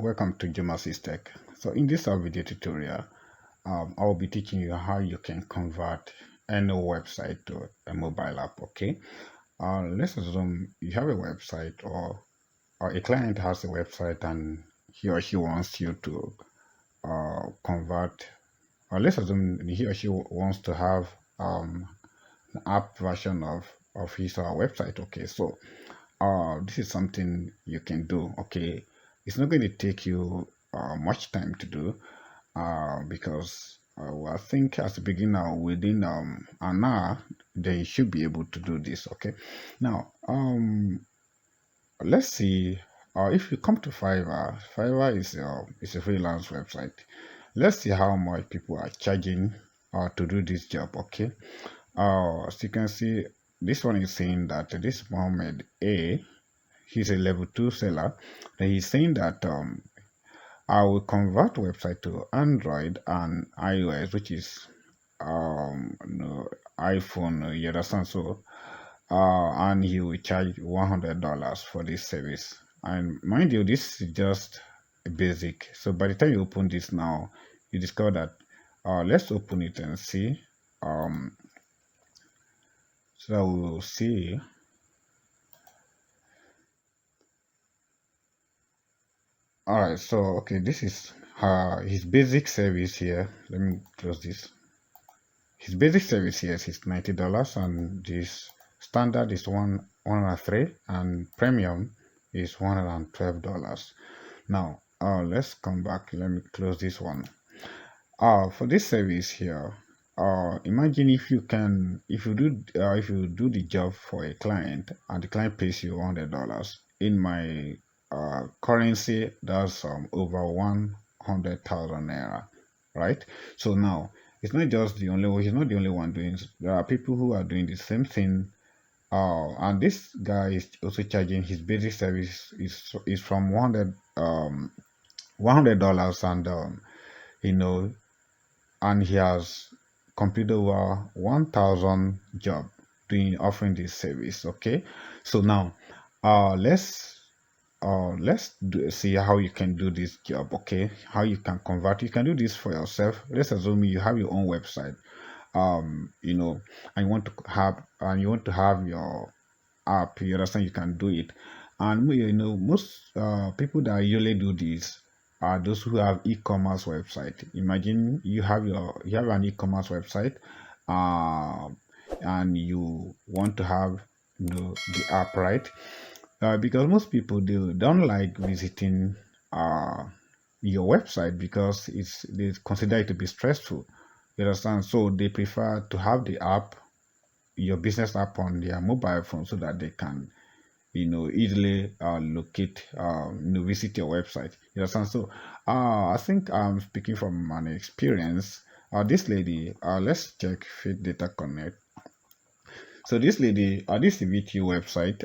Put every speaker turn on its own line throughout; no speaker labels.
welcome to Jomasis Tech. So in this video tutorial, I will be teaching you how you can convert any website to a mobile app. Okay, let's assume you have a website or a client has a website and he or she wants you to convert, or let's assume he or she wants to have an app version of his or her website. Okay, so this is something you can do. Okay, it's not going to take you much time to do because I think as a beginner within an hour they should be able to do this. Okay, now let's see. If you come to Fiverr is a freelance website. Let's see how much people are charging to do this job. Okay, as you can see, this one is saying that this Mohammed A, he's a level 2 seller, and he's saying that I will convert website to Android and iOS, which is iPhone, you understand? So and he will charge $100 for this service. And mind you, this is just a basic. So by the time you open this now, you discover that let's open it and see. So we will see. Alright, so okay, this is his basic service here. Let me close this. His basic service here is $90, and this standard is 103, and premium is $112. Now let's come back. Let me close this one. For this service here, imagine if you do the job for a client and the client pays you $100. In my currency, that's over 100,000 naira, right? So now it's not just the only one. He's not the only one doing it. There are people who are doing the same thing. And this guy is also charging his basic service is from $100 and you know, and he has completed over 1,000 job offering this service. Okay, so now let's see how you can do this job. Okay, how you can convert. You can do this for yourself. Let's assume you have your own website, you know, and you want to have your app. You understand? You can do it. And you know, most people that usually do this are those who have e-commerce website. Imagine you have an e-commerce website, and you want to have, you know, the app, right? Because most people don't like visiting your website because they consider it to be stressful. You understand? So they prefer to have the app, your business app, on their mobile phone so that they can, you know, easily locate, you know, visit your website. You understand? So I think I'm speaking from an experience. This lady, let's check Fit Data Connect. So this lady, this is a VT website.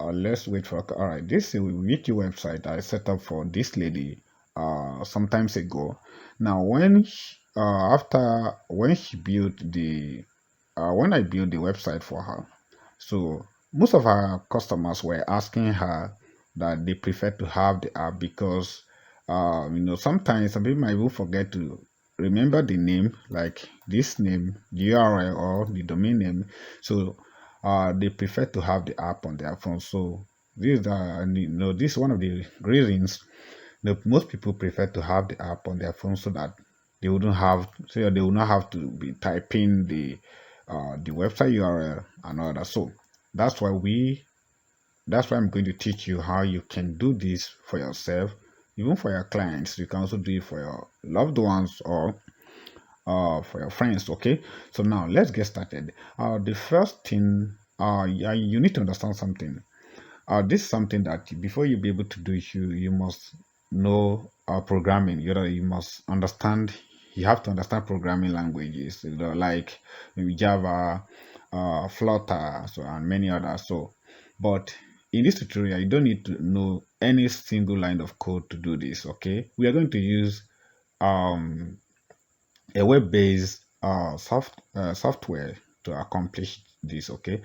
Let's wait for. All right, this is a VT website I set up for this lady sometimes ago. Now when when she built the when I built the website for her, so most of her customers were asking her that they prefer to have the app because you know, sometimes some people might even forget to remember the name, like this name, the URL or the domain name. So they prefer to have the app on their phone. So this is one of the reasons that most people prefer to have the app on their phone so that they will not have to be typing the website URL and all that. So that's why I'm going to teach you how you can do this for yourself, even for your clients. You can also do it for your loved ones or for your friends. Okay, so now let's get started. The first thing, you need to understand something. This is something that before you be able to do it, you must know programming. You must understand. You have to understand programming languages, you know, like maybe Java, Flutter, so and many others. So, but in this tutorial, you don't need to know any single line of code to do this. Okay, we are going to use a web-based software to accomplish this. Okay,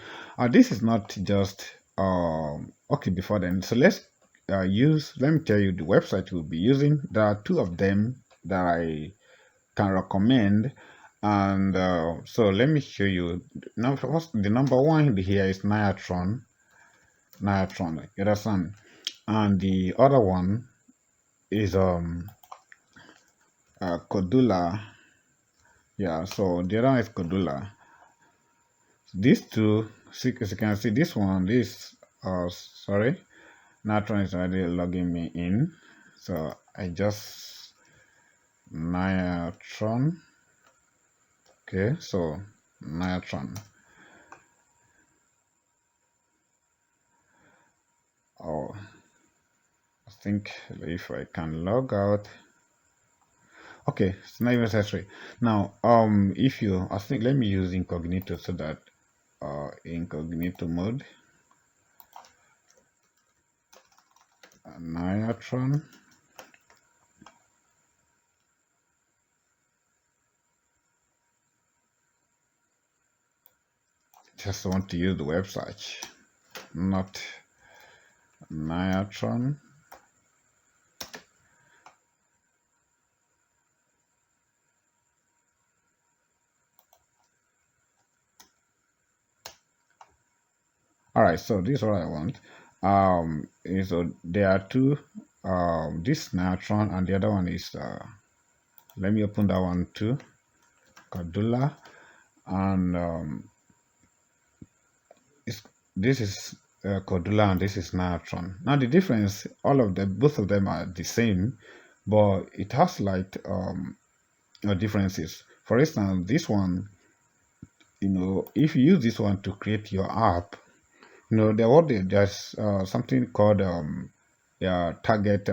this is not just Okay, before then, so let me tell you the website we'll be using. There are two of them that I can recommend. And so let me show you. Now, first, the number one here is Niotron, you understand? And the other one is Kodular. Yeah, so the other one is Kodular. These two, see, as you can see, this one, sorry, Niotron is already logging me in. So I just Niotron. Okay, so Niotron. Oh, I think if I can log out. Okay, it's not even necessary. Now, if you, I think let me use incognito so that incognito mode, Niotron. Just want to use the website, not Niotron. All right, so this is what I want. So there are two. This Niotron and the other one is. Let me open that one too. Kodular, and this is Kodular and this is Niotron. Now the difference, both of them are the same, but it has like differences. For instance, this one, if you use this one to create your app, there's something called target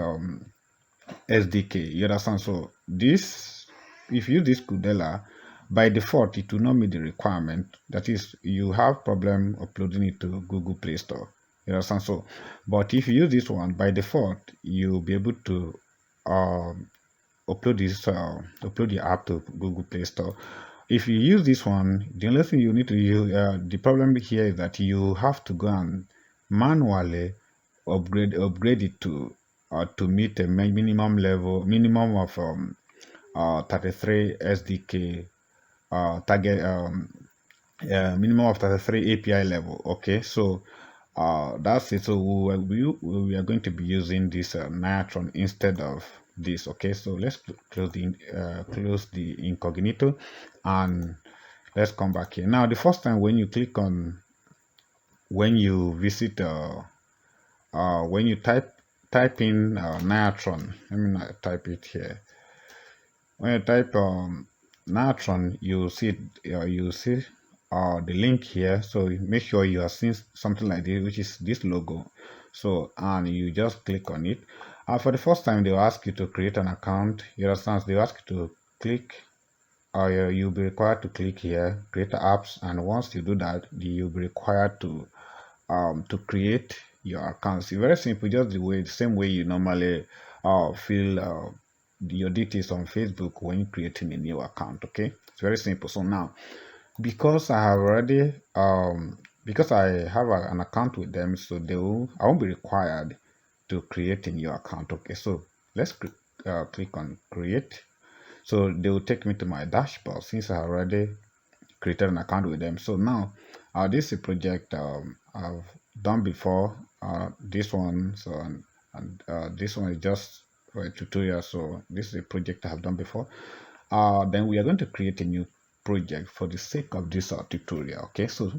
SDK. You understand? So if you use this Kodular, by default, it will not meet the requirement. That is, you have problem uploading it to Google Play Store. You understand? So, but if you use this one, by default, you'll be able to upload the app to Google Play Store. If you use this one, the only thing you need to use, the problem here is that you have to go and manually upgrade it to meet a minimum of 33 SDK target minimum of 33 API level. Okay, so that's it. So we are going to be using this Niotron instead of this. Okay, so let's close the incognito and let's come back here. Now the first time when you click on, when you visit when you type in Niotron, let me type it here. When you type Niotron, you see the link here. So make sure you are seeing something like this, which is this logo. So, and you just click on it. For the first time, they'll ask you to create an account. You understand? They'll ask you to click, or you'll be required to click here, create apps. And once you do that, you'll be required to create your account. It's very simple, just the same way you normally fill your details on Facebook when creating a new account. Okay, it's very simple. So now, because I have already because I have an account with them, so I won't be required to create a new account. Okay, so let's click on create. So they will take me to my dashboard since I already created an account with them. So now this is a project I've done before. This one, so and this one is just for a tutorial. So this is a project I have done before. Then we are going to create a new project for the sake of this tutorial. Okay, so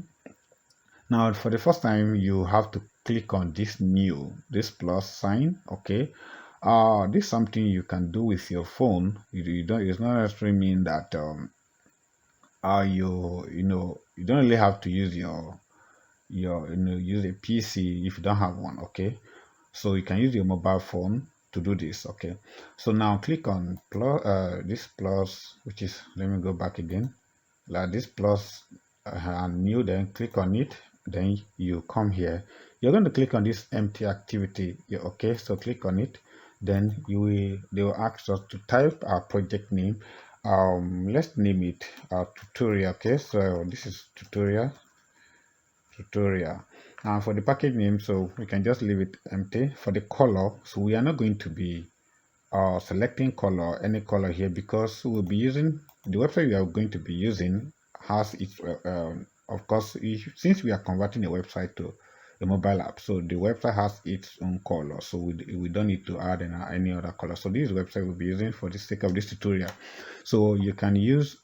now for the first time you have to click on this plus sign. Okay, this is something you can do with your phone. It's not necessarily mean that you don't really have to use use a PC if you don't have one. Okay, so you can use your mobile phone to do this. Okay, so now click on this plus, which is, let me go back again, like this plus and new, then click on it, then you come here, you're going to click on this empty activity. Yeah, okay, so click on it, then they will ask us to type our project name. Let's name it tutorial. Okay, so this is tutorial. tutorial. And for the package name, so we can just leave it empty. For the color, so we are not going to be selecting color, any color here, because we'll be using the website we are going to be using has its of course, since we are converting a website to a mobile app, so the website has its own color, so we don't need to add any other color. So this website we'll be using for the sake of this tutorial. So you can use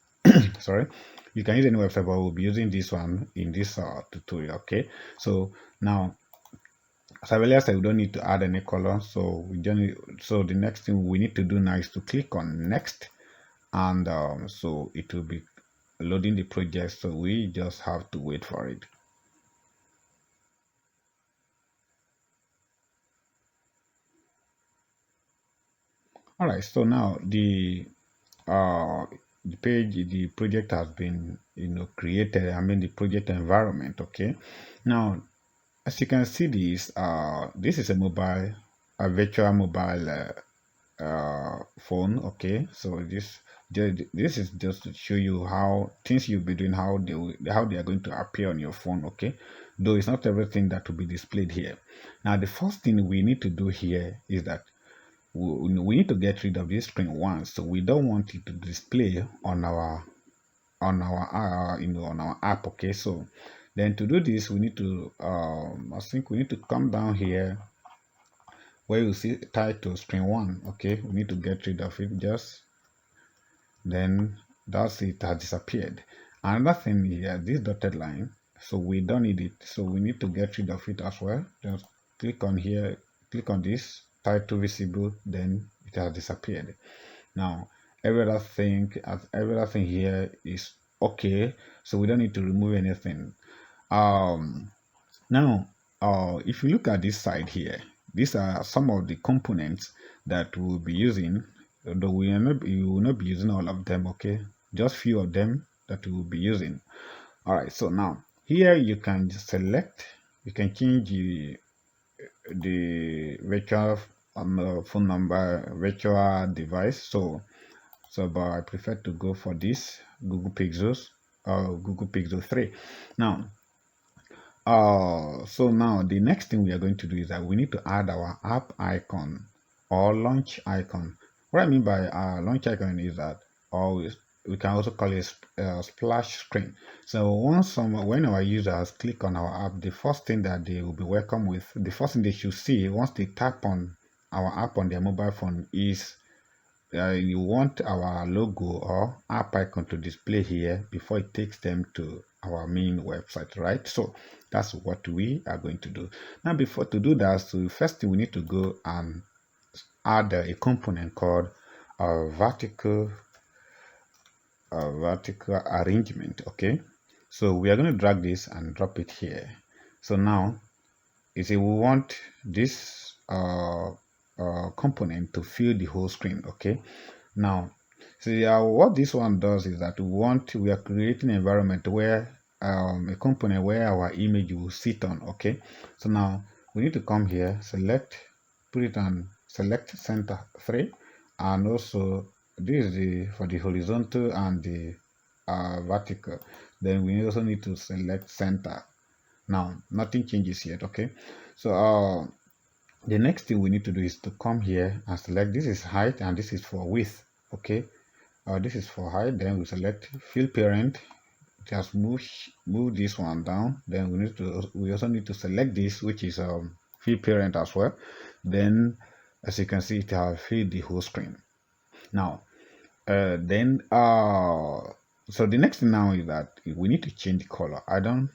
sorry, you can use any website, but we'll be using this one in this tutorial. Okay, so now, as I earlier said, we don't need to add any color, so we don't need, so the next thing we need to do now is to click on next, and so it will be loading the project, so we just have to wait for it. All right, so now the page, the project has been created. I mean the project environment. Okay, now as you can see, this is a virtual mobile phone. Okay, so this is just to show you how things you'll be doing, how they are going to appear on your phone. Okay, though it's not everything that will be displayed here. Now the first thing we need to do here is that we need to get rid of this screen once, so we don't want it to display on our on our app. Okay, so then to do this we need to I think we need to come down here where you see title screen one. Okay, we need to get rid of it, just then that's it, has disappeared. Another thing here, this dotted line, so we don't need it, so we need to get rid of it as well. Just click on here, click on this title visible, then it has disappeared. Now every other thing here is okay, so we don't need to remove anything. Now, if you look at this side here, these are some of the components that we'll be using, though we will not be using all of them. Okay, just few of them that we will be using. All right, so now here you can just select, you can change the virtual phone number, virtual device. But I prefer to go for this Google Pixels or Google Pixel 3. Now, so now the next thing we are going to do is that we need to add our app icon or launch icon. What I mean by launch icon is that always we can also call it a splash screen. So when our users click on our app, the first thing that they will be welcome with, the first thing they should see once they tap on our app on their mobile phone is you want our logo or app icon to display here before it takes them to our main website, right? So that's what we are going to do. Now, before to do that, so first thing we need to go and add a component called a vertical arrangement. Okay, so we are going to drag this and drop it here. So now you see we want this component to fill the whole screen. Okay, now see what this one does is that we are creating an environment where a component where our image will sit on. Okay, so now we need to come here, select, put it on, select center 3, and also this is for the horizontal and the vertical. Then we also need to select center. Now nothing changes yet. Okay, so the next thing we need to do is to come here and select, this is height and this is for width. Okay, this is for height. Then we select fill parent, just move this one down. Then we also need to select this, which is fill parent as well. Then as you can see, it has filled the whole screen. Now so the next thing now is that we need to change the color. I don't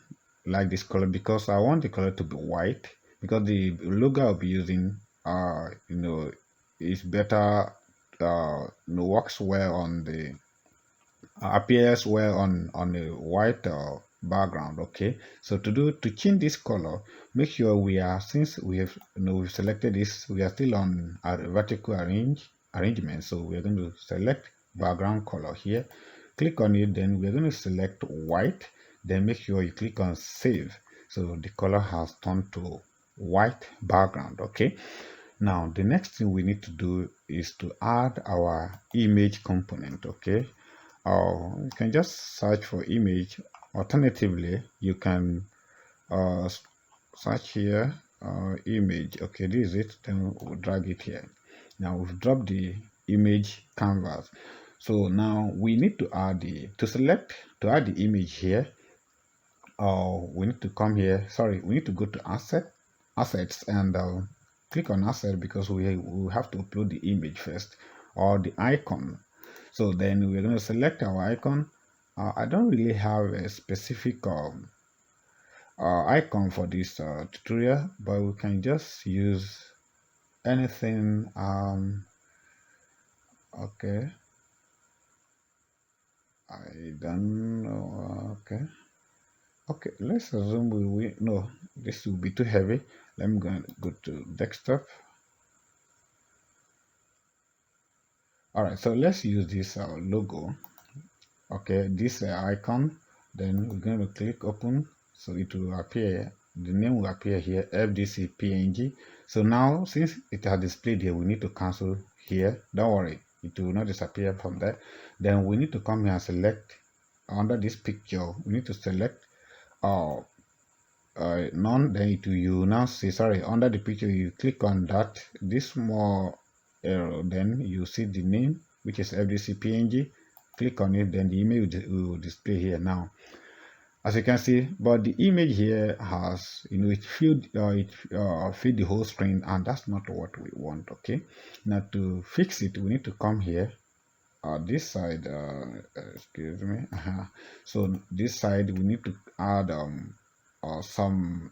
like this color because I want the color to be white, because the logo I'll be using is better, works well on the appears well on a white background. Okay, so to change this color, make sure we are, since we've selected this, we are still on our vertical arrangement, so we are going to select background color here, click on it, then we're going to select white, then make sure you click on save, so the color has turned to white background. Okay, now the next thing we need to do is to add our image component. Okay, you can just search for image. Alternatively, you can uh search here, image. Okay, this is it. Then we'll drag it here. Now we've dropped the image canvas. So now we need to add the to add the image here. We need to come here. Sorry, we need to go to assets, and click on asset, because we have to upload the image first, or the icon. So then we're going to select our icon. I don't really have a specific icon for this tutorial, but we can just use anything. Okay, I don't know. Okay, let's assume we no, this will be too heavy. Let me go to desktop. All right, so let's use this logo. Okay, this icon. Then we're going to click open, so it will appear. The name will appear here, FDC PNG. So now, since it has displayed here, we need to cancel here. Don't worry, it will not disappear from there. Then we need to come here and select under this picture. We need to select uh, none. Then it will, you now see, sorry, under the picture you click on that this small arrow, then you see the name, which is FDC PNG. Click on it, then the image will display here now, as you can see. But the image here has, it filled fill the whole screen, and that's not what we want. Okay, now to fix it, we need to come here, this side, excuse me, so this side we need to add some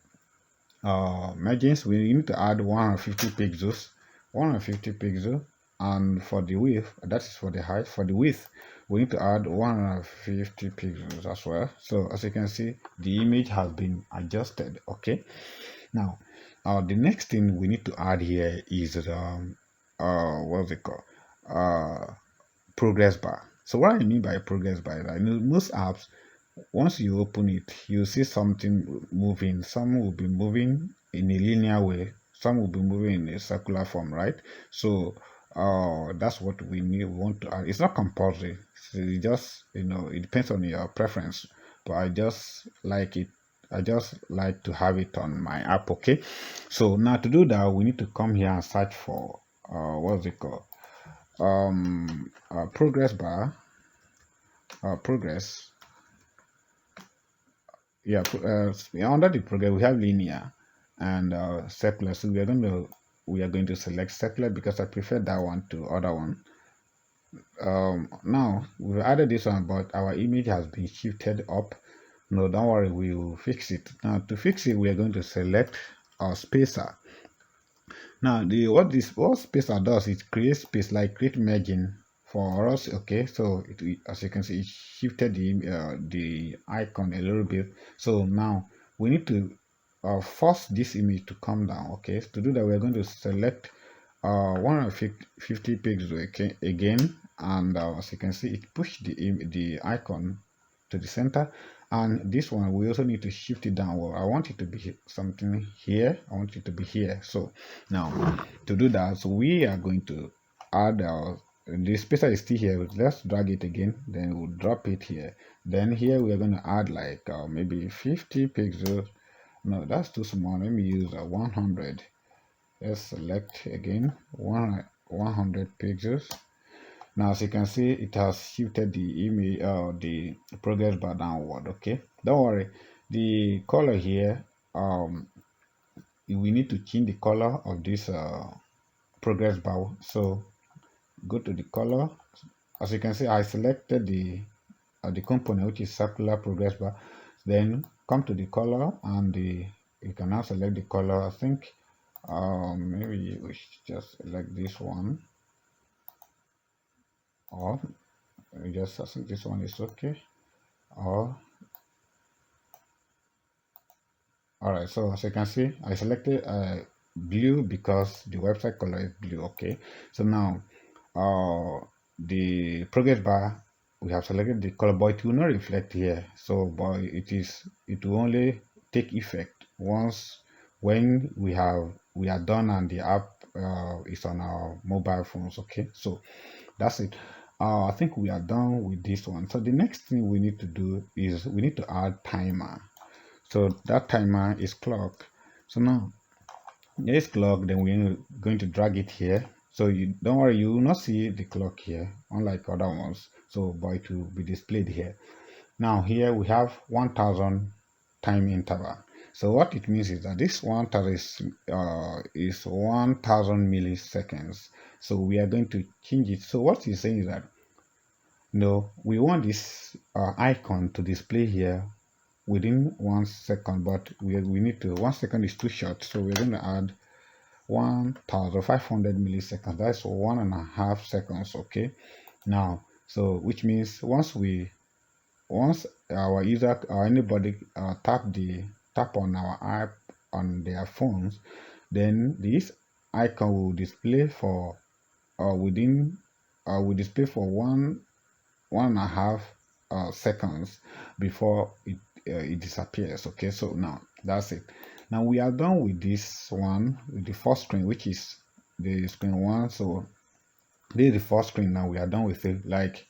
margins. We need to add 150 pixels, 150 pixels. And for the width, that is for the height. For the width, we need to add 150 pixels as well. So as you can see, the image has been adjusted. Okay, now the next thing we need to add here is what's it called, progress bar. So what I mean by progress bar is, I know most apps, once you open it, you see something moving. Some will be moving in a linear way, some will be moving in a circular form, right? So that's what we want to add. It's not compulsory, so it just, it depends on your preference, but I just like it. I just like to have it on my app. Okay, so now to do that, we need to come here and search for what's it called, progress bar, progress. Yeah, under the program we have linear and circular. So we are going to select circular, because I prefer that one to other one. Now we've added this one, but our image has been shifted up. No, don't worry, we will fix it. Now to fix it, we are going to select our spacer. Now what spacer does, it creates space, like create margin for us. Okay, so as you can see, it shifted the icon a little bit. So now we need to force this image to come down. Okay, to do that, we're going to select 150 pixels again, and as you can see, it pushed the icon to the center. And this one, we also need to shift it down. Well, I want it to be something here, I want it to be here. So now to do that, so we are going to add the spacer is still here. Let's drag it again, then we'll drop it here. Then here we are going to add like maybe 50 pixels. No, that's too small. Let me use 100. Let's select again 100 pixels. Now, as you can see, it has shifted the image, the progress bar downward. Okay, don't worry. The color here, we need to change the color of this progress bar. So go to the color. As you can see, I selected the component, which is circular progress bar. Then come to the color, and you can now select the color. I think maybe we should just select this one, or just I think this one is okay. Or all right, so as you can see, I selected blue because the website color is blue. Okay, so now the progress bar, we have selected the color, but it will not reflect here. So but it will only take effect once when we are done and the app is on our mobile phones. Okay, so that's it. I think we are done with this one. So the next thing we need to do is we need to add timer. So that timer is clock. So now this clock, then we're going to drag it here. So you don't worry, you will not see the clock here, unlike other ones. So but it will be displayed here. Now here we have 1000 time interval. So what it means is that this 1000 is 1000 milliseconds. So we are going to change it. So what it's saying is that no, we want this icon to display here within 1 second, but we need to 1 second is too short, so we're going to add 1500 milliseconds. That's 1.5 seconds. Okay, now so which means once our user or anybody tap on our app on their phones, then this icon will display for within will display for 1.5 seconds before it disappears. Okay, so now that's it. Now we are done with this one, with the first screen, which is the screen one. So this is the first screen. Now we are done with it. Like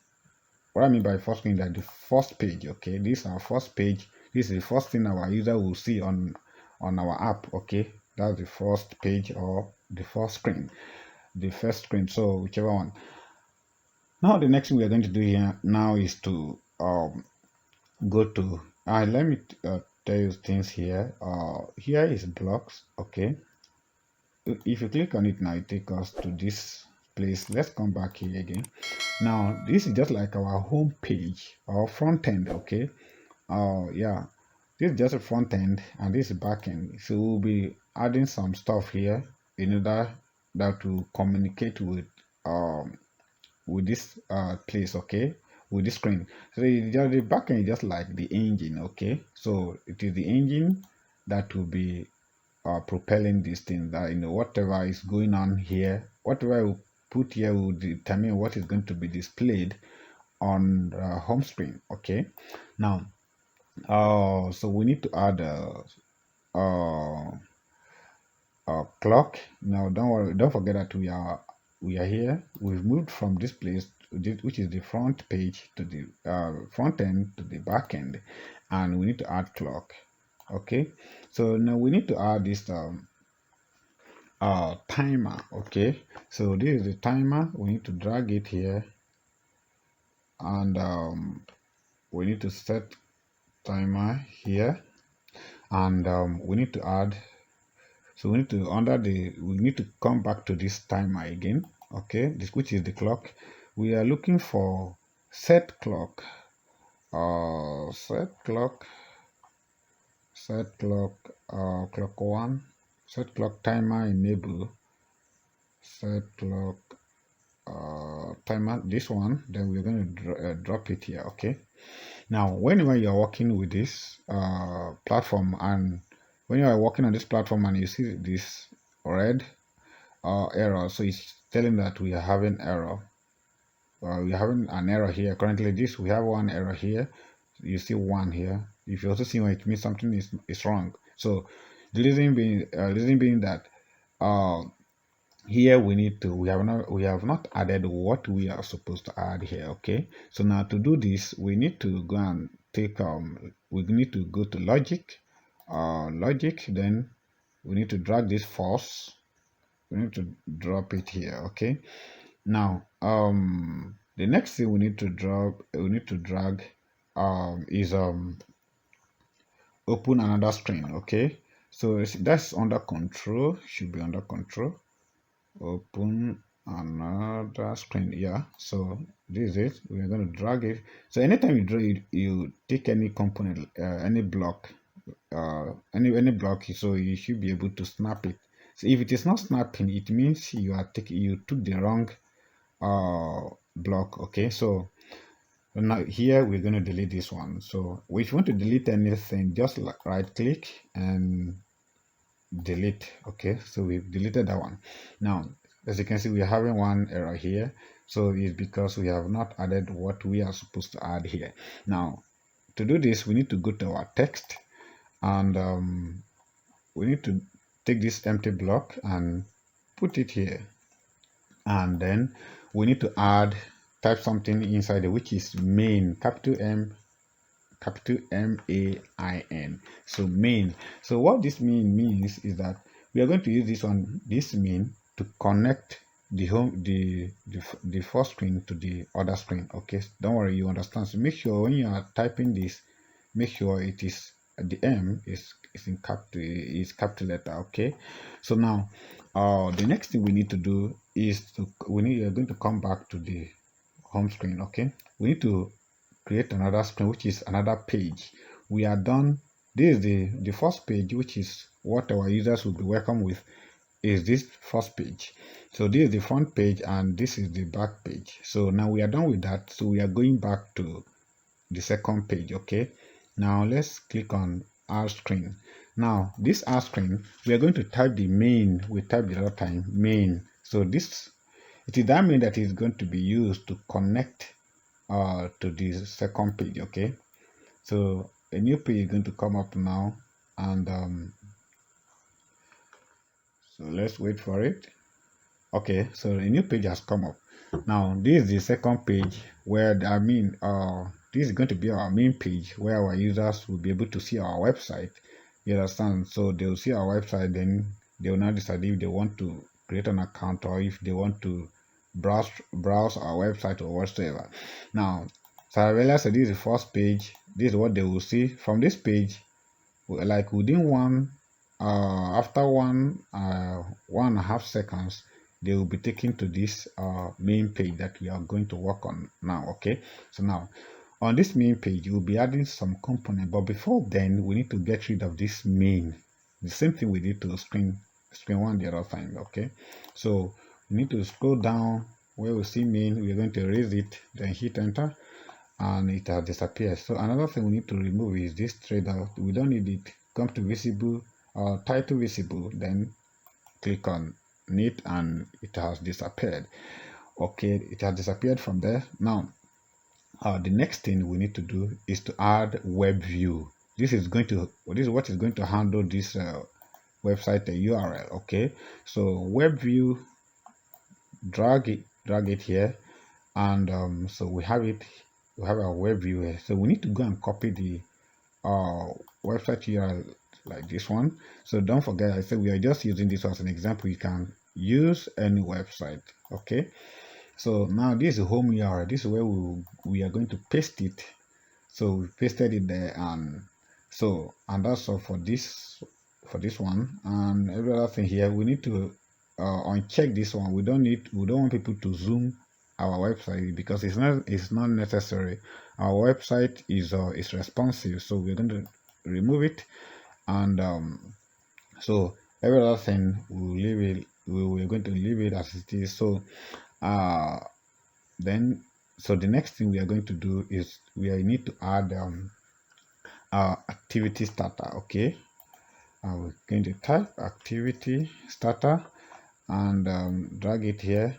what I mean by first screen, like the first page. Okay, this is our first page. This is the first thing our user will see on our app. Okay, that's the first page or the first screen, the first screen. So whichever one. Now the next thing we are going to do here now is to go to let me tell you things here. Here is blocks. Okay, if you click on it now, it takes us to this place. Let's come back here again. Now this is just like our home page or front end. Okay, yeah, this is just a front end and this is back end. So we'll be adding some stuff here in order that will communicate with this place. Okay, with this screen. So the back end is just like the engine. Okay, so it is the engine that will be propelling this thing, that whatever is going on here, whatever we put here will determine what is going to be displayed on the home screen. Okay, now so we need to add a clock. Now don't worry, don't forget that we are here. We've moved from this place which is the front page to the front end to the back end, and we need to add clock. Okay, so now we need to add this timer. Okay, so this is the timer. We need to drag it here, and we need to set timer here, and we need to add, so we need to we need to come back to this timer again. Okay, this which is the clock. We are looking for set clock, clock one, set clock timer enable, set clock timer, this one. Then we're going to drop it here. Okay, now whenever you're working with this platform, and when you are working on this platform and you see this red error, so it's telling that we are having error. We are having an error here. Currently this, we have one error here. You see one here. If you also see one, it means something is wrong. So the reason being that here we have not added what we are supposed to add here. Okay, so now to do this, we need to go and take we need to go to logic, then we need to drag this false. We need to drop it here. Okay, now the next thing we need to drag is open another screen. Okay, so that's under control, should be under control. Open another screen. Yeah, so this is it. We are going to drag it. So anytime you drag it, you take any component, any block, any block, so you should be able to snap it. So if it is not snapping, it means you took the wrong block. Okay, so now here we're going to delete this one. So if you want to delete anything, just right click and delete. Okay, so we've deleted that one. Now as you can see, we are having one error here, so it's because we have not added what we are supposed to add here. Now to do this, we need to go to our text, and we need to take this empty block and put it here, and then we need to type something inside it, which is main, capital M, capital MAIN. So main. So what this means is that we are going to use this main to connect the first screen to the other screen. Okay, don't worry, you understand. So make sure when you are typing this, make sure it is the M is in capital letter. Okay, so now the next thing we need to do is we are going to come back to the home screen. Okay, we need to create another screen, which is another page. We are done. This is the first page, which is what our users will be welcome with, is this first page. So this is the front page and this is the back page. So now we are done with that, so we are going back to the second page. Okay, now let's click on our screen. Now this our screen, we are going to type the main. We type the other time main. So this, it is that main that is going to be used to connect to the second page. Okay, so a new page is going to come up now, and so let's wait for it. Okay, so a new page has come up. Now this is the second page where this is going to be our main page where our users will be able to see our website. You understand? So they'll see our website, then they will now decide if they want to create an account or if they want to browse our website or whatsoever. Now, so I realized that this is the first page. This is what they will see from this page. Like within after 1.5 seconds, they will be taken to this main page that we are going to work on now. Okay, so now on this main page we'll be adding some component, but before then we need to get rid of this main. The same thing we did to screen one the other time. Okay, so we need to scroll down where we see main. We're going to erase it, then hit enter, and it has disappeared. So another thing we need to remove is this trader. We don't need it. Come to visible, title visible, then click on it and it has disappeared. Okay, it has disappeared from there. Now the next thing we need to do is to add web view. This is what is going to handle this website URL. Okay, so web view, drag it here, and so we have our web view here. So we need to go and copy the website URL like this one. So don't forget, I said we are just using this as an example. You can use any website. Okay, so now this is the home URL. This is where we are going to paste it. So we pasted it there, and that's all for this one. And every other thing here, we need to uncheck this one. We don't want people to zoom our website because it's not necessary. Our website is responsive, so we're going to remove it. And so every other thing we're going to leave it as it is. So then the next thing we are going to do is we need to add activity starter. Okay, we're going to type activity starter and drag it here.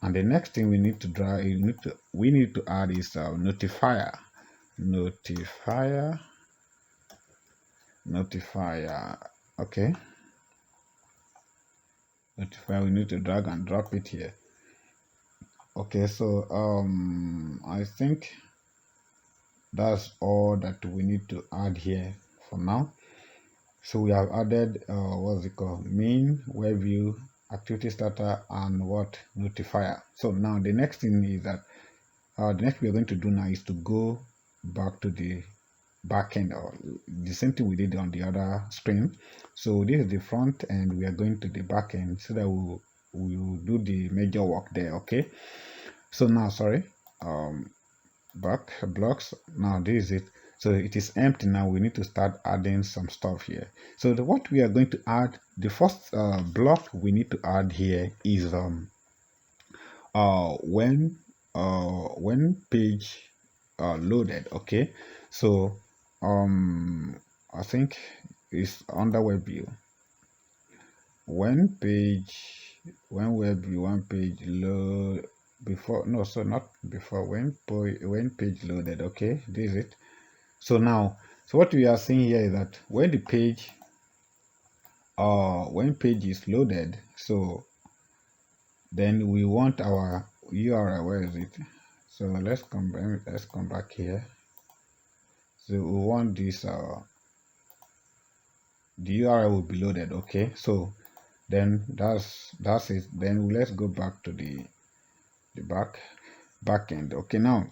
And the next thing we need to add is notifier. Okay, notifier, we need to drag and drop it here. Okay, so I think that's all that we need to add here for now. So we have added what's it called, main, web view, activity starter, and what, notifier. So now the next thing is that the next we are going to do now is to go back to the backend, or the same thing we did on the other screen. So this is the front end, we are going to the back end so that we'll do the major work there. Okay, so now back blocks. Now this is it. So it is empty now. We need to start adding some stuff here. So what we are going to add, the first block we need to add here is when page loaded. Okay, so I think it's under web view. When web view, one page load before, no, so not before, when page loaded. Okay, this is it. So now, so what we are seeing here is that when the page is loaded, so then we want our URL. Where is it? So let's come back here. So we want this the URL will be loaded. Okay, so then that's it. Then let's go back to the back end. Okay, now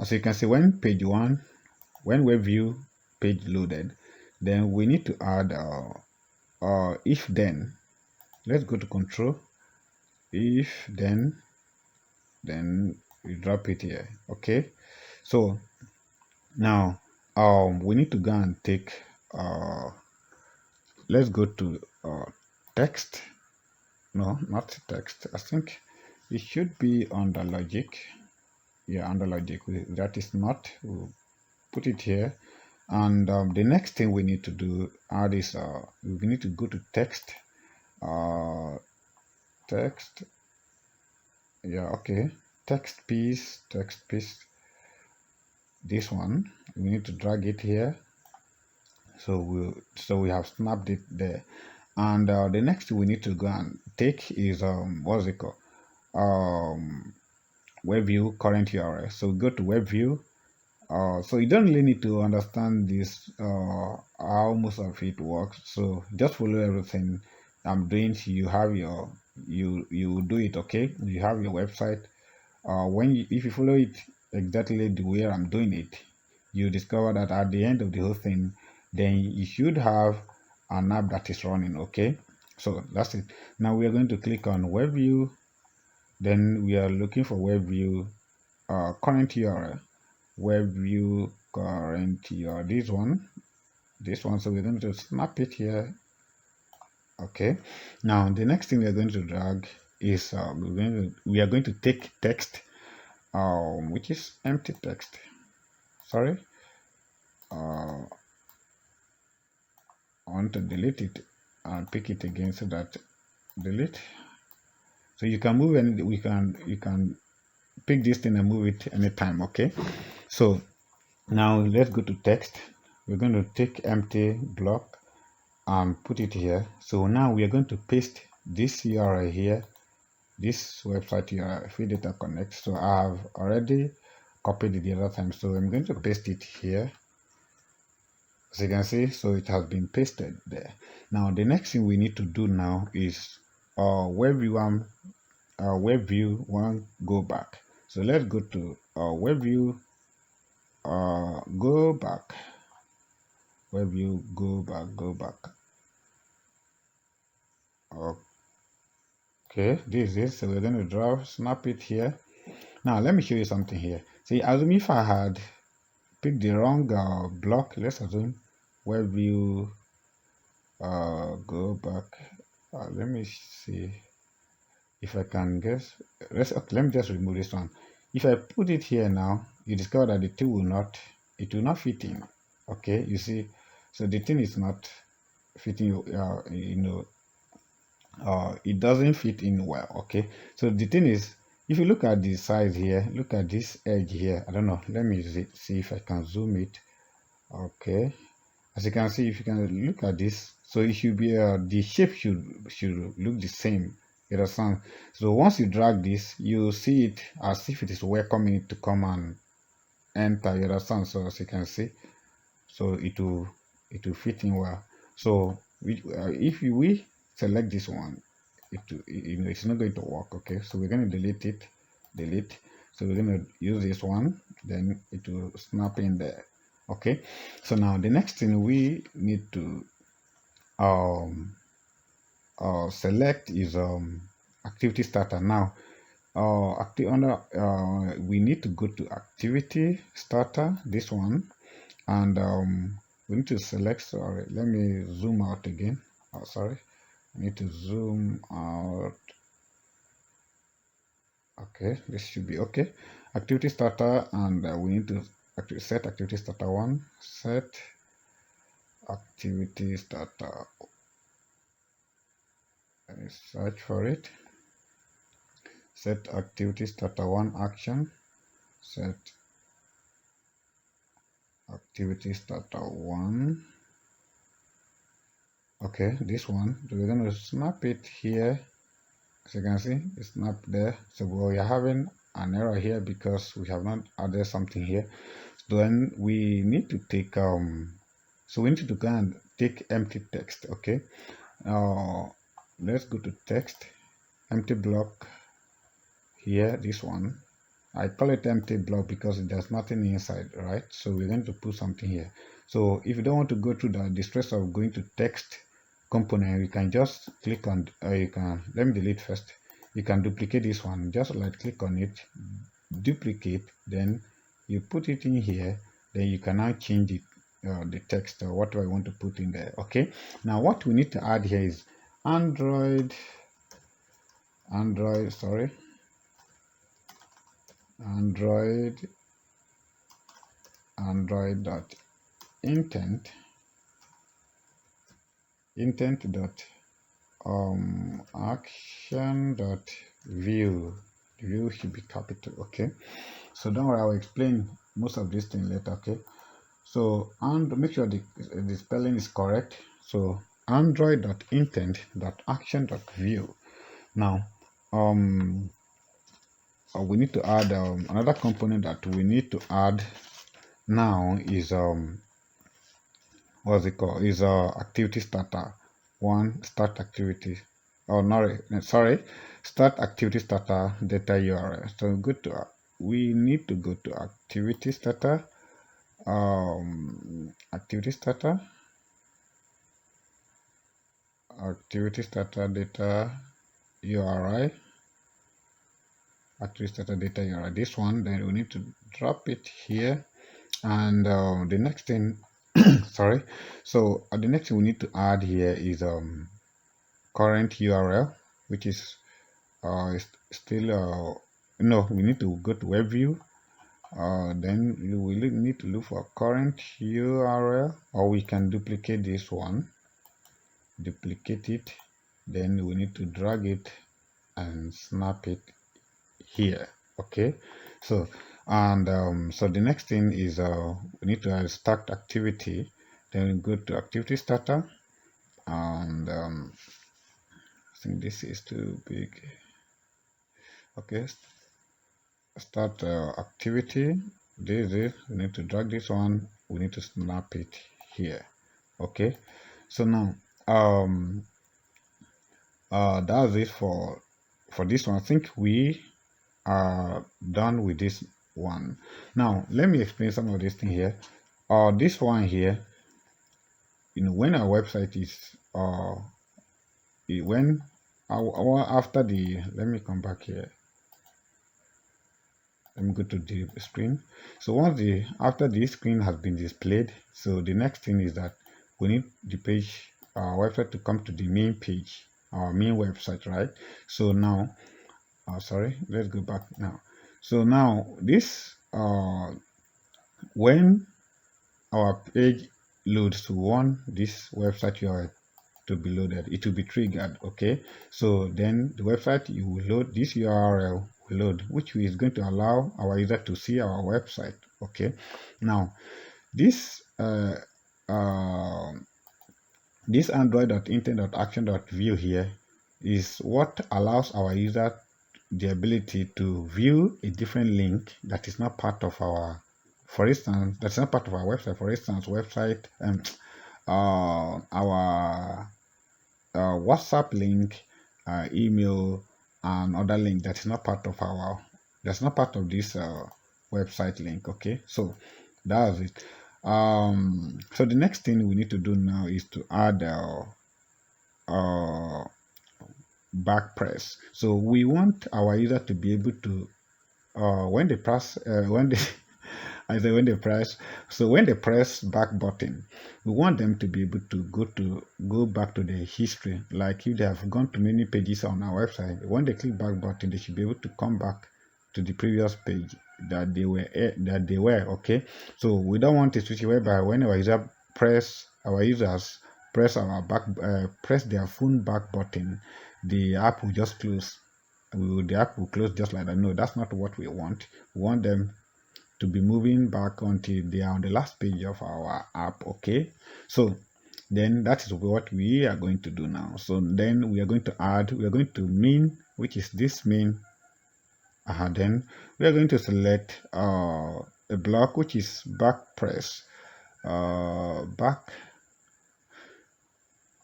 as you can see, when page one, when web view page loaded, then we need to add if then. Let's go to control, if then we drop it here. Okay, so now we need to go and take let's go to text. No, not text. I think it should be under logic. Yeah, under logic. That is not. We'll put it here. And the next thing we need to do add is we need to go to text. Text. Yeah, okay. Text piece. This one. We need to drag it here. So we have snapped it there. And the next thing we need to go and take is what's it called? Web view current URL. So go to web view. So you don't really need to understand this how most of it works. So just follow everything I'm doing. You have your you do it. Okay, you have your website. If you follow it exactly the way I'm doing it, you discover that at the end of the whole thing, then you should have an app that is running. Okay, so that's it. Now we are going to click on web view. Then we are looking for web view current URL. Web view current URL. This one. So we're going to snap it here. Okay. Now the next thing we are going to drag is we are going to take text, which is empty text. Sorry. I want to delete it and pick it again so that delete. So you can move and you can pick this thing and move it anytime. Okay. So now let's go to text. We're going to take empty block and put it here. So now we are going to paste this URL here, this website URL, free data connect. So I have already copied it the other time, so I'm going to paste it here. As you can see, so it has been pasted there. Now the next thing we need to do now is web view one go back. So let's go to web view go back. Web view go back. Okay, this is it. So we're going to snap it here. Now let me show you something here. See, assume if I had picked the wrong block, let's assume web view go back. Let me see if I can guess. Okay, let me just remove this one. If I put it here now, you discover that the two will not fit in. Okay, you see, so the thing is not fitting. It doesn't fit in well. Okay, so the thing is, if you look at the size here, look at this edge here. I don't know, let me see if I can zoom it. Okay, as you can see, if you can look at this, so it should be the shape should look the same. You understand? So once you drag this, you see it as if it is welcoming it to come and enter. You understand? So as you can see, so it will fit in well. So if we select this one, it's not going to work. Okay, so we're going to delete. So we're going to use this one, then it will snap in there. Okay, so now the next thing we need to select is activity starter. Now we need to go to activity starter, this one, and we need to select. Sorry, let me zoom out again. Sorry, I need to zoom out. Okay, this should be okay. Activity starter, and we need to set activity starter 1. Set activity starter. Let me search for it. Set activity starter 1 action. Set activity starter 1. Okay, this one. So we're going to snap it here. As you can see, it's snapped there. So we are having an error here because we have not added something here. Then we need to take so we need to go and take empty text. Okay, let's go to text, empty block here, this one. I call it empty block because there's nothing inside, right? So we're going to put something here. So if you don't want to go through the stress of going to text component, you can just click on, you can, let me delete first. You can duplicate this one, just like click on it, duplicate, then you put it in here, then you can now change it, the text or whatever you want to put in there. Okay, now what we need to add here is Android, sorry, Android dot intent dot action dot view. The view should be capital. Okay, so don't worry, I'll explain most of this thing later. Okay, so and make sure the spelling is correct. So Android dot intent dot action dot view. Now we need to add another component that we need to add now is what's it called, is activity starter one, start activity, oh no, sorry, start activity starter data URL. So go to we need to go to activity starter, activity starter data URI, activity starter data URI, this one. Then we need to drop it here, and the next thing sorry, so the next thing we need to add here is current URL, which is still no, we need to go to web view, then you will need to look for current URL, or we can duplicate this one, duplicate it, then we need to drag it and snap it here. Okay, so and so the next thing is we need to start activity, then we go to activity starter, and I think this is too big. Okay, start activity, this is, we need to drag this one, we need to snap it here. Okay, so now that's it for this one. I think we are done with this one. Now let me explain some of this thing here. This one here, you know, when our website is when after the, let me come back here, let me go to the screen. So once the after the screen has been displayed, so the next thing is that we need the page, our website, to come to the main page, our main website, right? So now sorry, let's go back now. So now this when our page loads to one, this website URL to be loaded, it will be triggered. Okay, so then the website, you will load, this URL will load, which is going to allow our user to see our website. Okay, now this this android.intent.action.view here is what allows our user the ability to view a different link that is not part of our, for instance, that's not part of our website. For instance, website our WhatsApp link, email, and other link that is not part of our, that's not part of this website link. Okay, so that's it. So the next thing we need to do now is to add back press. So we want our user to be able to when they press when they I say when they press, so when they press back button, we want them to be able to go back to the history. Like if they have gone to many pages on our website, when they click back button, they should be able to come back to the previous page that they were. Okay, so we don't want a situation whereby when our users press our back press their phone back button, the app will just close. The app will close just like that. No, that's not what we want. We want them to be moving back until they are on the last page of our app. Okay, so then that is what we are going to do now. So then we are going to add, we are going to main, which is this main Then we are going to select a block which is back press. Back,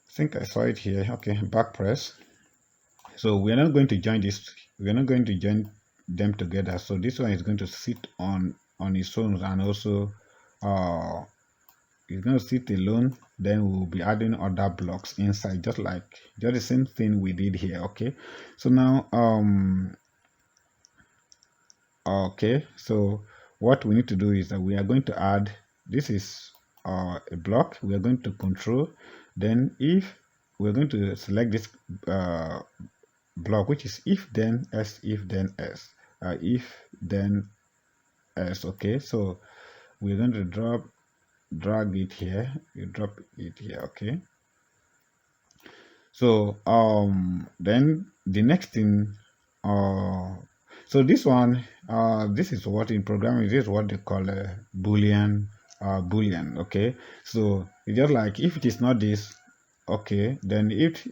I think I saw it here. Okay, back press. So we are not going to join this. We are not going to join them together. So this one is going to sit on its own, and also it's going to sit alone. Then we'll be adding other blocks inside, just the same thing we did here. Okay, so now okay, so what we need to do is that we are going to add, this is a block, we are going to control, then if we're going to select this block, which is if then s, if then s, if then s. Okay, so we're going to drag it here, you drop it here. Okay, so then the next thing, so this one, this is what in programming, this is what they call a boolean. Okay, so it's just like if it is not this, okay, then if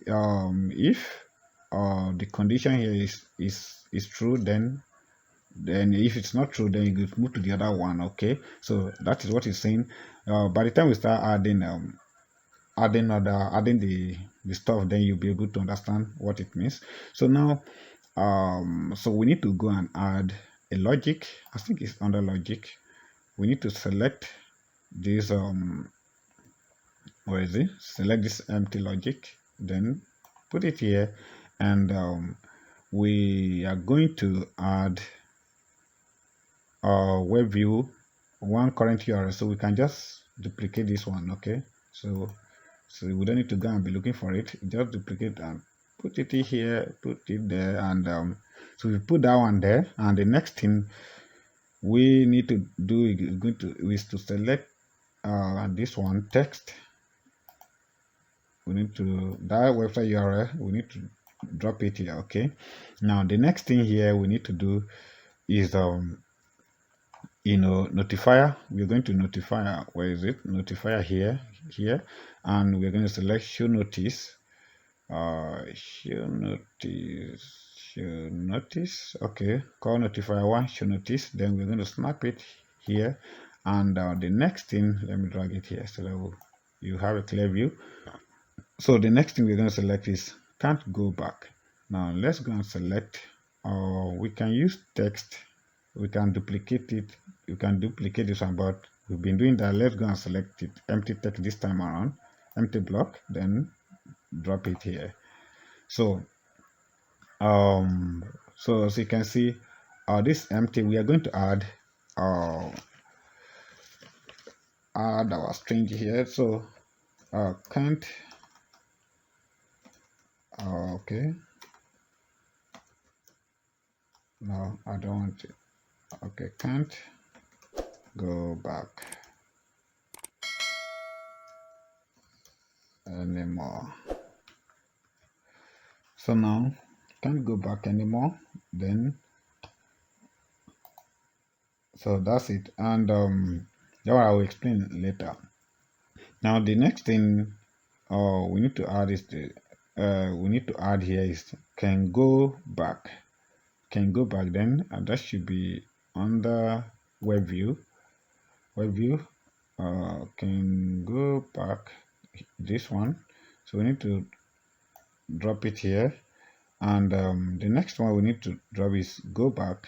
the condition here is true, then if it's not true, then you move to the other one. Okay, so that is what it's saying. By the time we start adding the stuff, then you'll be able to understand what it means. So now so we need to go and add a logic. I think it's under logic. We need to select this where is it, select this empty logic, then put it here, and we are going to add web view one current URL, so we can just duplicate this one. Okay, so we don't need to go and be looking for it, just duplicate and put it here, put it there, and so we put that one there. And the next thing we need to do is to select this one, text. We need to, that website URL, we need to drop it here. Okay, now the next thing here we need to do is notifier. We're going to notifier, where is it, notifier here, and we're going to select show notice, show notice. Okay, call notifier one, show notice. Then we're going to snap it here, and the next thing, let me drag it here so that you have a clear view. So the next thing we're going to select is can't go back. Now let's go and select, we can use text, we can duplicate it, you can duplicate this one, but we've been doing that. Let's go and select it, empty text this time around, empty block, then drop it here. So so as you can see, this empty, we are going to add our string here. So can't, okay, no, I don't want it. Okay, can't go back anymore. So now can't go back anymore, then so that's it. And that I will explain later. Now the next thing we need to add is here is can go back, then, and that should be under web view, can go back, this one. So we need to drop it here, and the next one we need to drop is go back,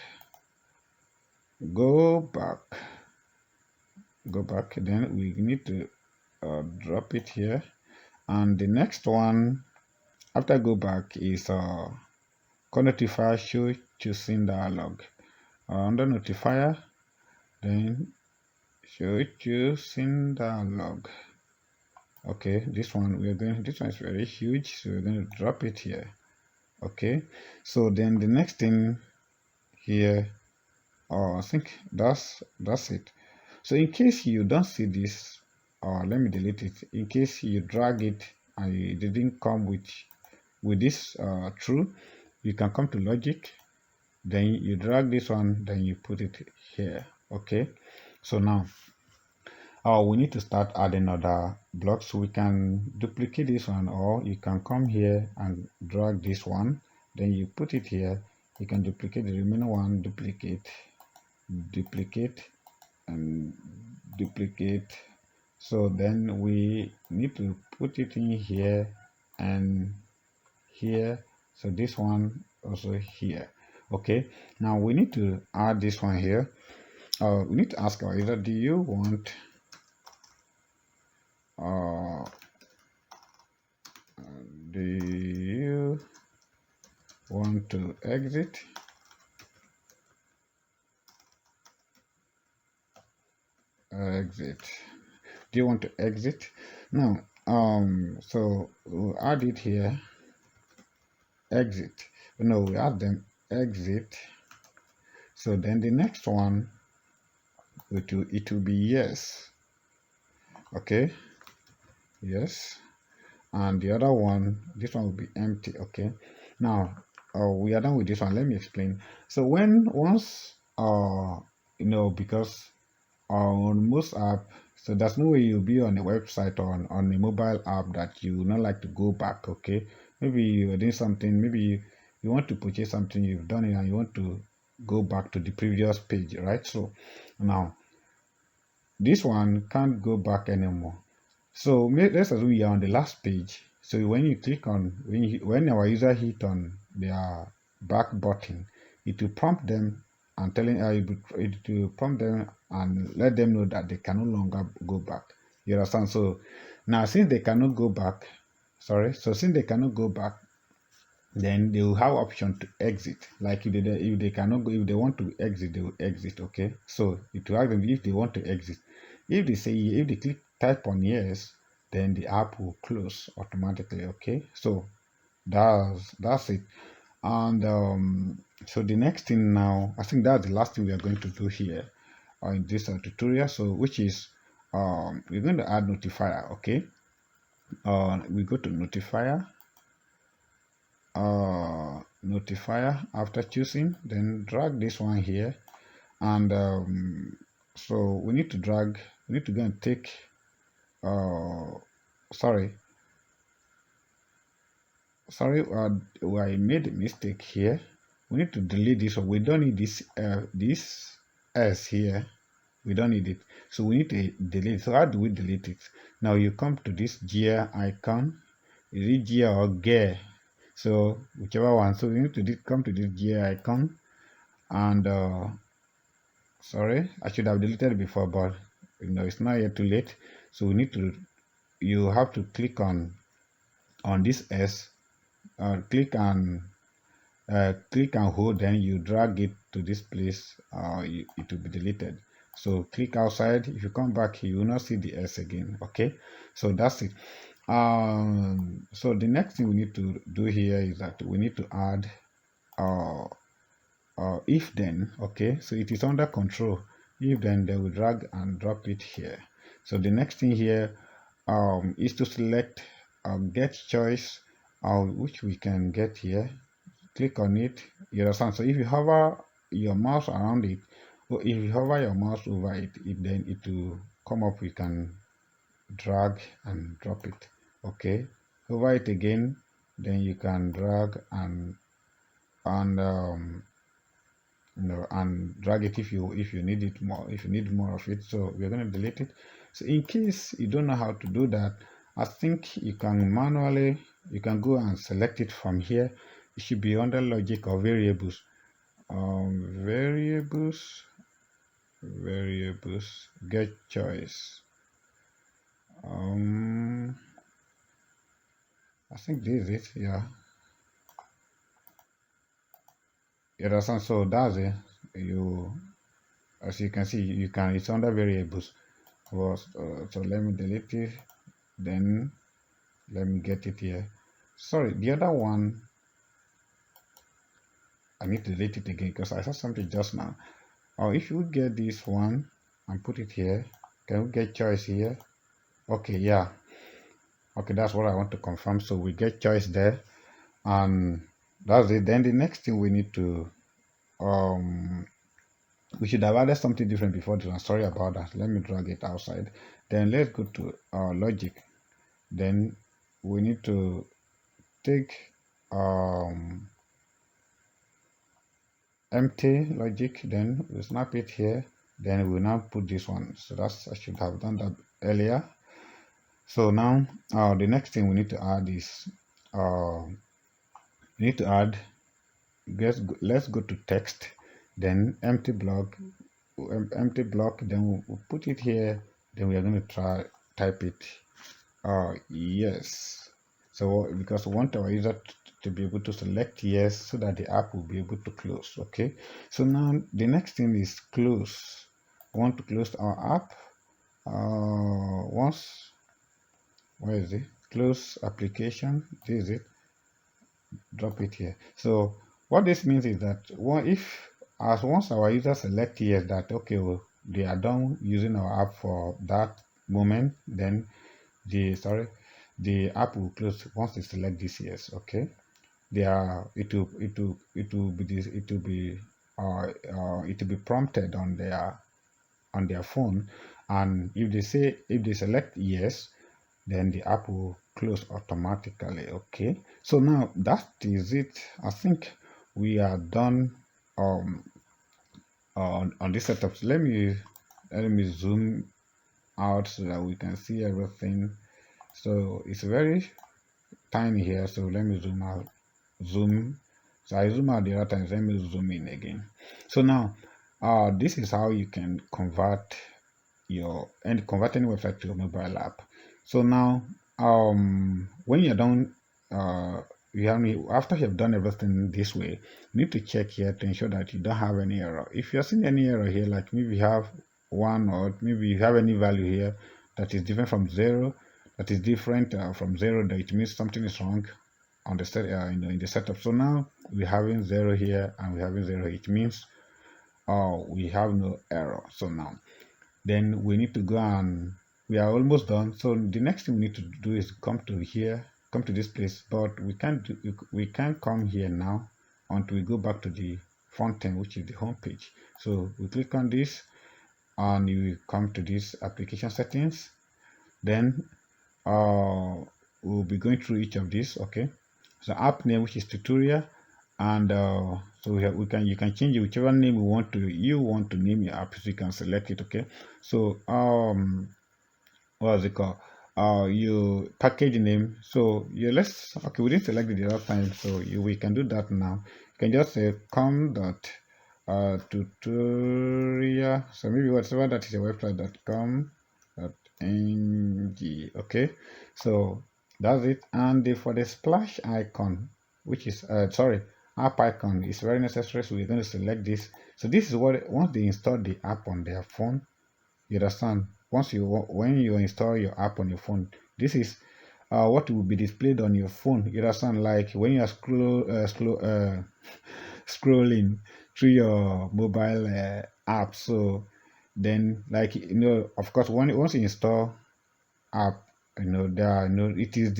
then we need to drop it here. And the next one after go back is call notifier show choosing dialog, under notifier, then show choosing dialog. Okay, this one this one is very huge, so we're going to drop it here. Okay, so then the next thing here, I think that's it. So in case you don't see this, let me delete it. In case you drag it and it didn't come with this true, you can come to logic, then you drag this one, then you put it here. Okay, so now we need to start adding other blocks. So we can duplicate this one, or you can come here and drag this one, then you put it here, You can duplicate the remaining one, duplicate, and duplicate. So then we need to put it in here and here. So this one also here. Okay, now we need to add this one here. We need to ask our user, do you want uh, do you want to exit? Exit. Do you want to exit? Now, so we'll add it here. Exit. No, we add them exit. So then the next one, it will be yes. Okay. Yes. And the other one, this one will be empty. Okay. Now, we are done with this one. Let me explain. So once because on most app, so there's no way you'll be on a website or on a mobile app that you would not like to go back. Okay, maybe you're doing something, maybe you want to purchase something, you've done it and you want to go back to the previous page, right? So now this one can't go back anymore. So let's assume you're on the last page. So when you click on, when our user hit on their back button, it will prompt them and it will prompt them and let them know that they can no longer go back. You understand? So now since they cannot go back, since they cannot go back, then they will have option to exit. Like if they cannot go, if they want to exit, they will exit. Okay, so it will ask them if they want to exit. If they say, if they type on yes, then the app will close automatically. Okay, so that's it. And so the next thing now, I think that's the last thing we are going to do here in this tutorial. So which is we're going to add notifier. Okay, we go to notifier. Notifier. After choosing, then drag this one here, and so we need to go and take sorry, I made a mistake here. We need to delete this one. We don't need this s here, we don't need it, so we need to delete. So how do we delete it? Now you come to this gear icon. Is it gear or gear? So whichever one. So we need to come to this gear icon, and sorry, I should have deleted it before, but it's not yet too late. So you have to click on this S, click and hold, then you drag it to this place. It will be deleted. So click outside. If you come back, you will not see the S again. Okay, so that's it. So the next thing we need to do here is that we need to add if then. Okay, so it is under control. If then, they will drag and drop it here. So the next thing here is to select get choice, which we can get here. Click on it. You understand? So if you hover your mouse around it, or if you hover your mouse over it, then it will come up. We can drag and drop it. Okay, hover it again, then you can drag and and drag it if you need it more, if you need more of it. So we're going to delete it. So in case you don't know how to do that, I think you can manually, you can go and select it from here. It should be under logic or variables. Variables, get choice. I think this is it. Yeah, so that's it. As you can see, it's under variables. So let me delete it, then let me get it here. Sorry, the other one, I need to delete it again because I saw something just now. Or if you get this one and put it here, can we get choice here? Okay, yeah. Okay, that's what I want to confirm. So we get choice there, and that's it. Then the next thing we need to we should have added something different before this one. Sorry about that. Let me drag it outside. Then let's go to our logic. Then we need to take empty logic, then we snap it here, then we'll now put this one. So that's, I should have done that earlier. So now the next thing we need to add is we need to add, let's go to text, then empty block, then we'll put it here, then we are going to try type it. Yes. So because we want our user to be able to select yes, so that the app will be able to close. Okay, so now the next thing is close. I want to close our app. Once, where is it? Close application. This is it. Drop it here. So what this means is that once our users select yes, that okay, well, they are done using our app for that moment, then the app will close once they select this yes. Okay, it will be this, it will be prompted on their phone, and if they select yes, then the app will close automatically. Okay, so now that is it. I think we are done on this setup. So let me zoom out so that we can see everything. So it's very tiny here, so let me zoom out. So I zoom out the other time, let me zoom in again. So now this is how you can convert convert any website to a mobile app. So now when you're done, after you've done everything this way, you need to check here to ensure that you don't have any error. If you're seeing any error here, like maybe you have one, or maybe you have any value here that is different from zero, that is different from zero, that it means something is wrong on the set, in the setup. So now we're having zero here and we're having zero. It means we have no error. So now then we need to go, and we are almost done. So the next thing we need to do is come to this place, but we can't come here now until we go back to the front end, which is the home page. So we click on this and you come to this application settings, then we'll be going through each of these. Okay, so app name, which is tutorial, and so you can change whichever name you want to name your app, so you can select it. Okay, so what is it called? You package name. So we didn't select it the other time, so we can do that now. You can just say com dot tutorial. So maybe whatever that is your website.com ng. Okay, so that's it. And for the splash icon, which is app icon, is very necessary, so we're going to select this. So this is what, once they install the app on their phone, you understand, when you install your app on your phone, this is what will be displayed on your phone. You understand, like when you are scrolling through your mobile app. So then, like, of course, once you install app, it is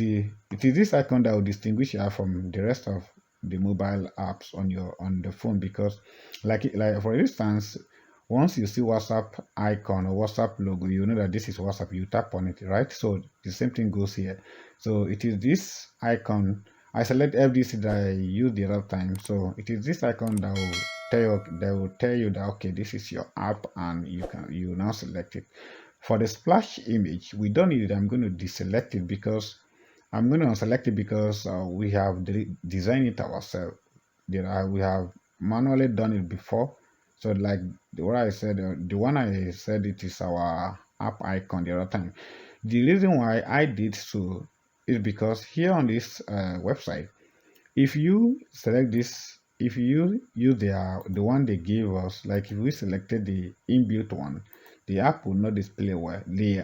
this icon that will distinguish you from the rest of the mobile apps on the phone. Because like for instance, once you see WhatsApp icon or WhatsApp logo, you know that this is WhatsApp. You tap on it, right? So the same thing goes here. So it is this icon. I select FDC that I used the other time. So it is this icon that will tell you that okay, this is your app, and you now select it. For the splash image, we don't need it. I'm going to deselect it because I'm going to unselect it because we have designed it ourselves. We have manually done it before. So like what I said, the one I said, it is our app icon the other time. The reason why I did so is because here on this website, if you select this, if you use the one they gave us, like if we selected the inbuilt one, the app will not display well. The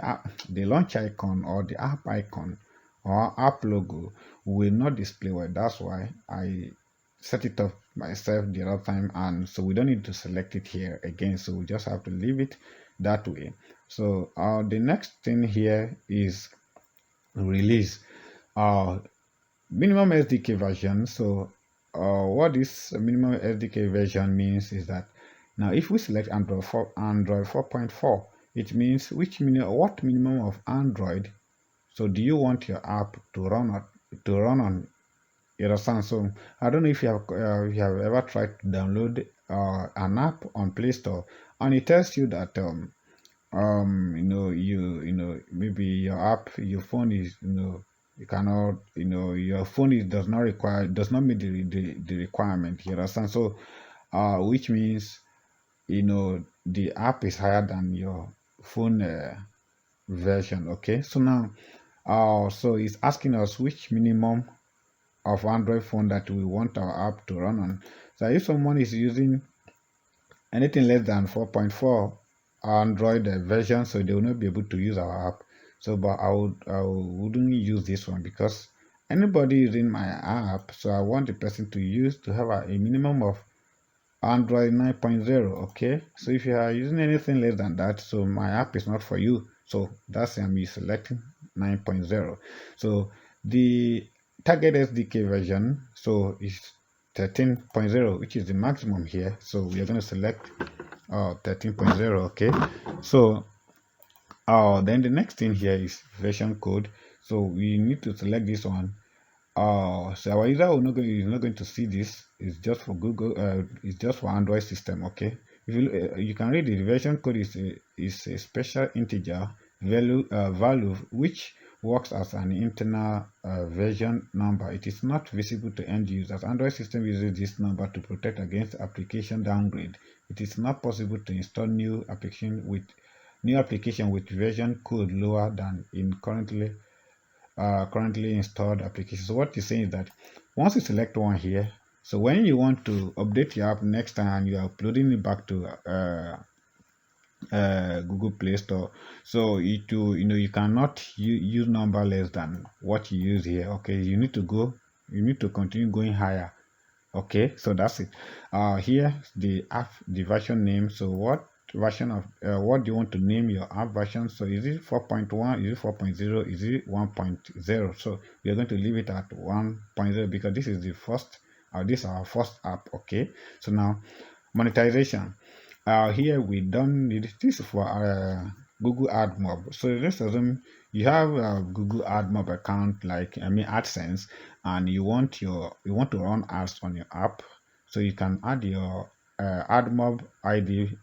launch icon or the app icon or app logo will not display well. That's why I set it up myself the other time, and so we don't need to select it here again. So we just have to leave it that way. So the next thing here is release. Minimum SDK version. So what this minimum SDK version means is that now if we select Android 4.4, it means what minimum of Android so do you want your app to run on your son. So I don't know if you have ever tried to download an app on Play Store, and it tells you that maybe your app, your phone is, you cannot, your phone does not meet the requirement. You understand? So which means, the app is higher than your phone version. Okay, so now so it's asking us which minimum of Android phone that we want our app to run on. So if someone is using anything less than 4.4 Android version, so they will not be able to use our app. So but I wouldn't use this one, because anybody using my app, so I want the person to have a minimum of Android 9.0. Okay, so if you are using anything less than that, so my app is not for you. So that's me selecting 9.0. So the target SDK version, so is 13.0, which is the maximum here. So we are going to select 13.0. Okay, so then the next thing here is version code. So we need to select this one. So our user is not going to see this. It's just for Google. It's just for Android system. Okay. If you can read it, the version code is a special integer value which works as an internal version number. It is not visible to end users. Android system uses this number to protect against application downgrade. It is not possible to install new application with version code lower than in currently installed applications. So what you're saying is that once you select one here, so when you want to update your app next time, you are uploading it back to Google Play Store. So you cannot use number less than what you use here. Okay, you need to continue going higher. Okay, so that's it. Here the app, the version name. So what do you want to name your app version? So is it 4.1, is it 4.0, is it 1.0? So we are going to leave it at 1.0 because this is the first this is our first app. Okay, so now monetization. Here we don't need this for Google AdMob. So let's assume you have a Google AdMob account, like AdSense, and you want to run ads on your app. So you can add your AdMob ID,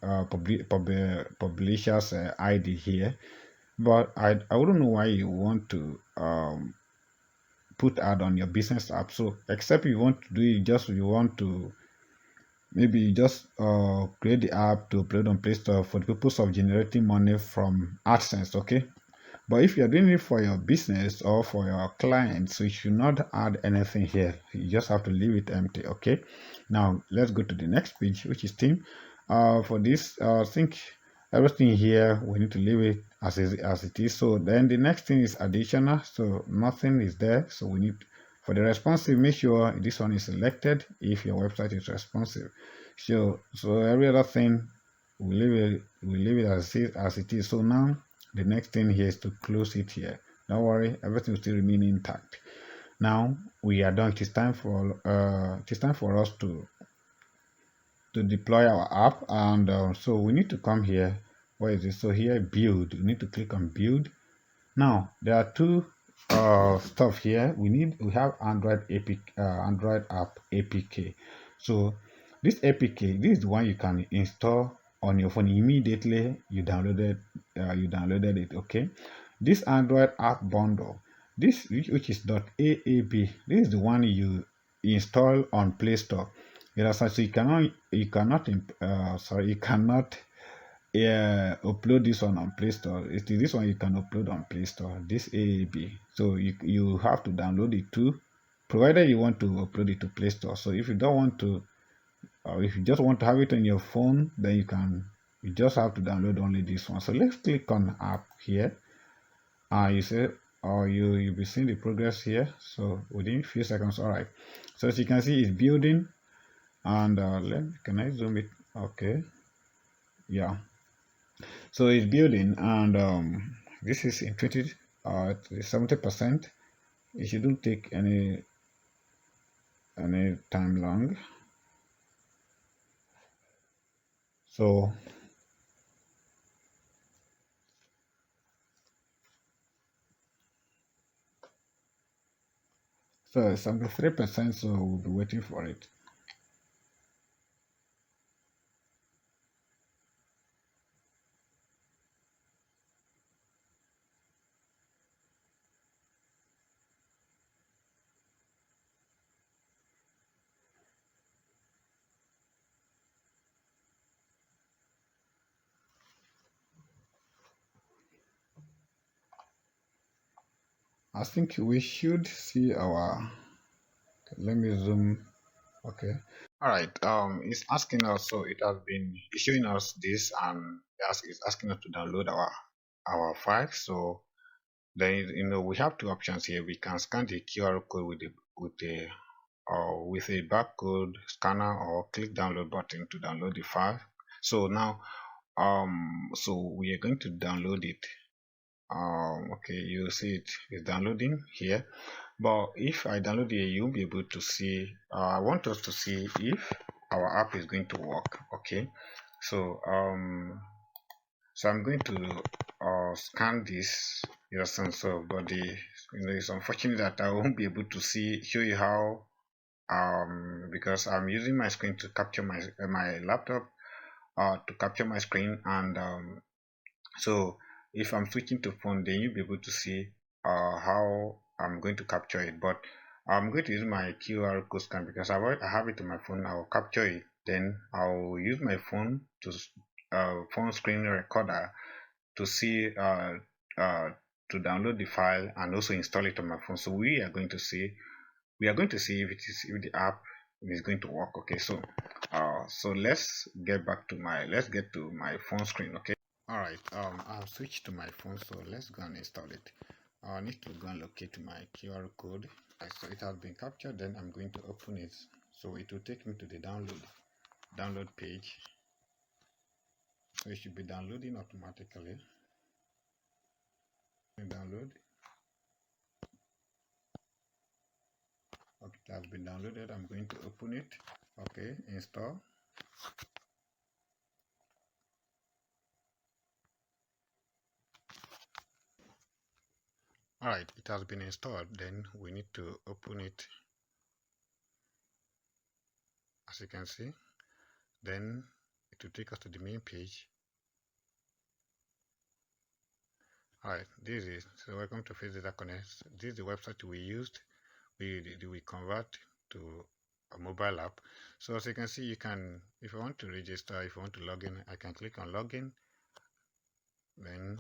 publisher's ID here. But I wouldn't know why you want to put ad on your business app. So except you want to do it, just you want to maybe you just create the app to upload on Play Store for the purpose of generating money from AdSense. Okay, but if you're doing it for your business or for your clients, so you should not add anything here. You just have to leave it empty. Okay, now let's go to the next page, which is theme. For this, I think everything here we need to leave it as it is. So then the next thing is additional. So nothing is there. So we need, for the responsive, make sure this one is selected if your website is responsive. So every other thing we leave it as it is. So now the next thing here is to close it here. Don't worry, everything will still remain intact. Now we are done. It is time for us to deploy our app, and so we need to come here. Where is it? So here, build. We need to click on build. Now there are two stuff here. We have Android app APK. So this APK, this is the one you can install on your phone immediately you downloaded it. Okay, this Android app bundle, this which is .aab, this is the one you install on Play Store. So you cannot upload this one on Play Store. It is this one you can upload on Play Store, this AAB. So you have to download it too, provided you want to upload it to Play Store. So if you don't want to, or if you just want to have it on your phone, then you just have to download only this one. So let's click on app here. You say, or you'll be seeing the progress here. So within a few seconds. All right. So as you can see, it's building, and can I zoom it? Okay. Yeah. So it's building, and this is in 70%. It shouldn't take any time long. So so 73%. So we'll be waiting for it. I think we should see our. Let me zoom. Okay. All right. It's asking us. So it has been showing us this, and it's asking us to download our file. So then we have two options here. We can scan the QR code with a barcode scanner, or click download button to download the file. So now so we are going to download it. Okay, you see it is downloading here. But if I download it, you'll be able to see. I want us to see if our app is going to work. Okay, so I'm going to scan this your sensor, but it's unfortunate that I won't be able to show you how, because I'm using my screen to capture my laptop to capture my screen, and so if I'm switching to phone, then you'll be able to see how I'm going to capture it. But I'm going to use my QR code scan because I have it on my phone. I'll capture it, then I'll use my phone to phone screen recorder to see uh, to download the file and also install it on my phone. So we are going to see if the app is going to work. Okay, so let's get to my phone screen. Okay. All right. I've switched to my phone, so let's go and install it. I need to go and locate my QR code. So it has been captured. Then I'm going to open it. So it will take me to the download page. So it should be downloading automatically. Download. Okay, it has been downloaded. I'm going to open it. Okay, install. All right, it has been installed. Then we need to open it, as you can see. Then it will take us to the main page. Alright, this is so welcome to Face Data Connect. This is the website we used. We convert to a mobile app. So as you can see, you can, if you want to register, if you want to log in, I can click on login. Then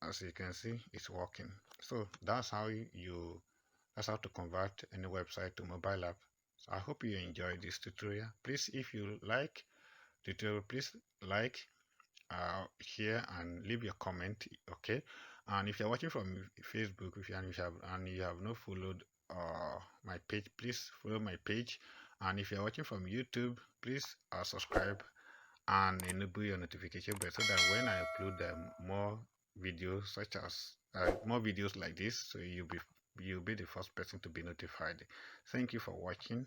as you can see, it's working. So that's how to convert any website to mobile app. So I hope you enjoyed this tutorial. Please, if you like the tutorial, please like, share, and leave your comment. Okay, and if you're watching from Facebook, and you have not followed my page, please follow my page. And if you're watching from YouTube, please subscribe and enable your notification bell, so that when I upload more videos, such as more videos like this, so you'll be the first person to be notified. Thank you for watching.